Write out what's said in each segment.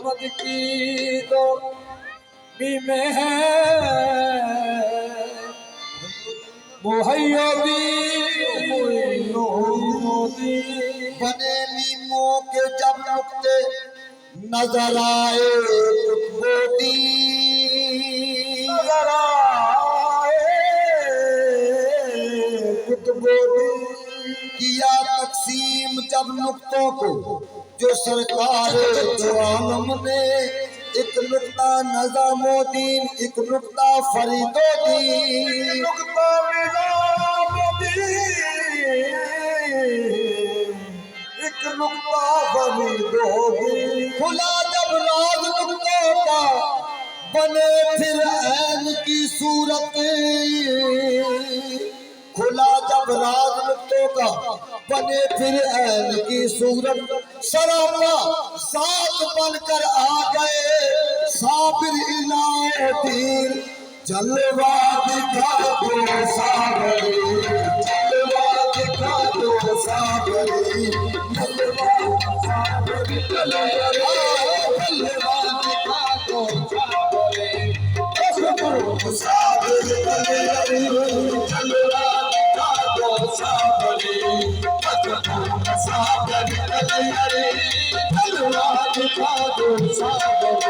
मोहम्मद की दो में है मुहैय्यदी बने मीमों के जब नुक्ते नजर आए कुतुबोदी नजर आए कुतुबोदी किया तकसीम जब नुक्तों को जो सरकार दो आलम ने एक नुक्ता नज़ामुद्दीन एक नुक्ता फरीदुद्दीन नुक्ता निज़ामुद्दीन एक नुक्ता फरीदुद्दीन खुला जब राज नुक्तों का बने फिर ऐन की सूरत खुला जब राज नुक्तों का बने फिर ऐन की सूरत सरापा साथ बनकर आ गए साबिर इलाउद्दीन जलवा दिखा दो साबरी जलवा दिखा दो साबरी जलवा साबरी जलवा दिखा दो साबरी साबरी जलवा साबरी साबरी जलवा दिखा दो साबरी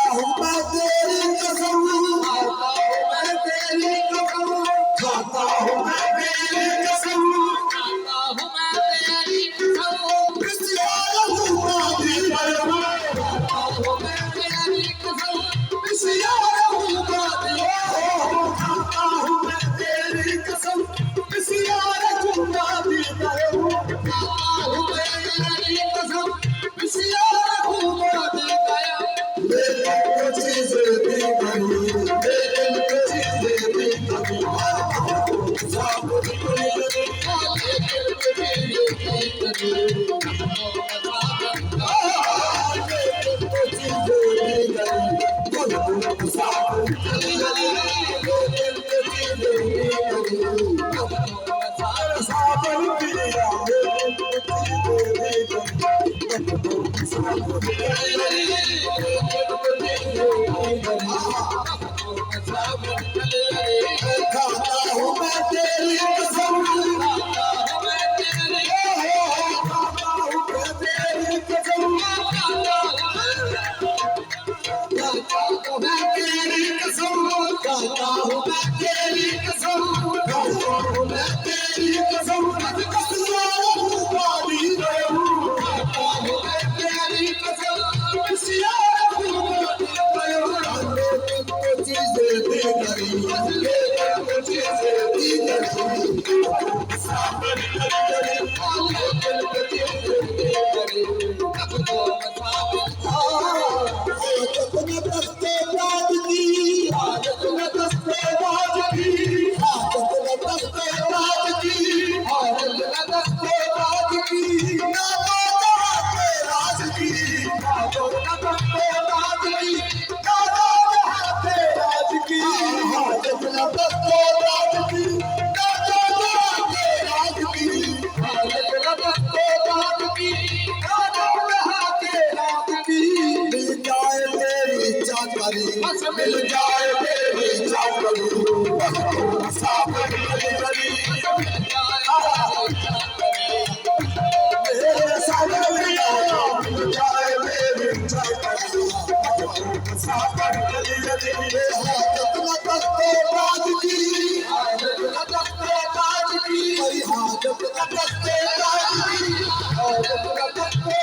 आता हूँ मैं तेरी कसम, खाता हूँ मैं तेरी कसम, खाता हूँ मैं तेरी कसम, खाता हूँ मैं तेरी कसम, बिस्यारा हूँ बादी बरवा, खाता हूँ मैं तेरी कसम, बिस्यारा हूँ बादी, खाता हूँ मैं तेरी कसम, बिस्यारा हूँ बादी बरवा, खाता हूँ मैं तेरी कसम, बिस्यारा हूँ बादी बरवा। मिल जाए मेरी चाकरी सावन मेरे सावरिया मिल जाए मेरी चाकरी सावन हाथ राज की हाथ राज की हाथ राज की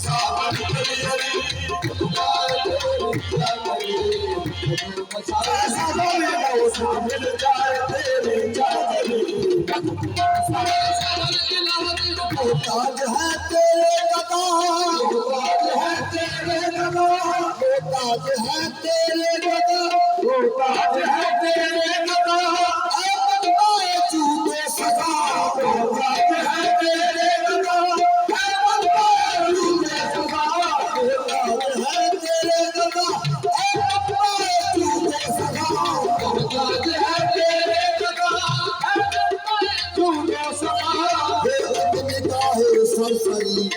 सावन चले रे ऐसा बोले मौसम मिल जाए तेरे जाने मोहताज है तेरे गदा मोहताज है तेरे गदा मोहताज है तेरे गदा मोहताज है तेरे गदा ऐ बंदाए चूमे सदा मोहताज है तेरे गदा ऐ बंदाए चूमे सदा मोहताज है तेरे गदा ऐ बंदाए चूमे सदा मोहताज है तेरे गदा ऐ बंदाए चूमे सदा सरसरी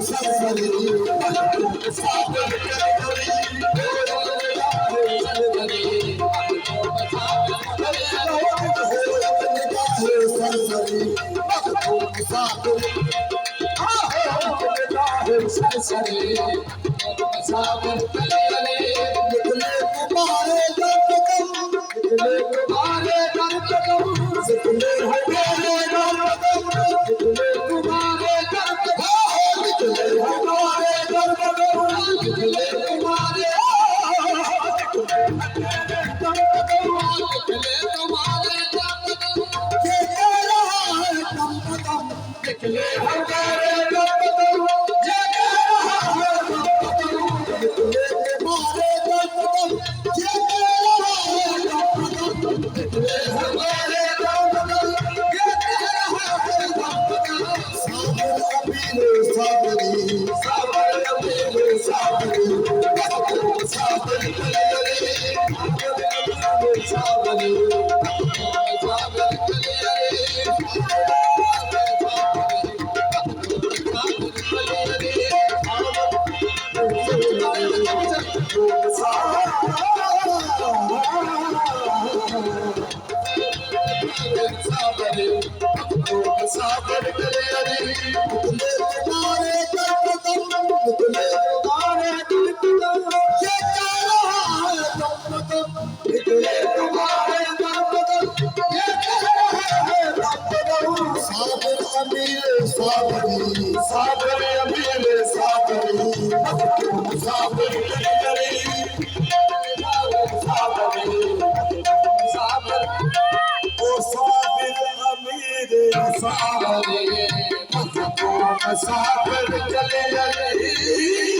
सरसरी सागर करी सरसरी सरसरी सागर निकले तुम्हारे दर्द कम निकले तुम्हारे दर्द कम निकले हमारे दर्द कम निकले तुम्हारे दर्द निकले हमारे दर्द निकले तुम्हारे ये कह रहा है कम कदम निकले हमारे दर्द ये कह रहा है कम कदम निकले तुम्हारे दर्द ये कह रहा है कम कदम निकले हमारे दर्द ये कह रहा है कम कदम सागर अमीर सागरी सागर अमीर सागरी सागर कलियरे सागर अमीर सागरी सागर कलियरे सागर कलियरे निकले तुम्हारे दर्द कम निकले तुम्हारे दर्द कम ये कह रहा है कम कदम निकले तुम्हारे दर्द कम ये कह रहा है कम कदम सागर अमीर सागरी सागर अमीर सागरी सागर कलियरे सागरी सागर ओ सागर अमीर सागरी सागर चले रे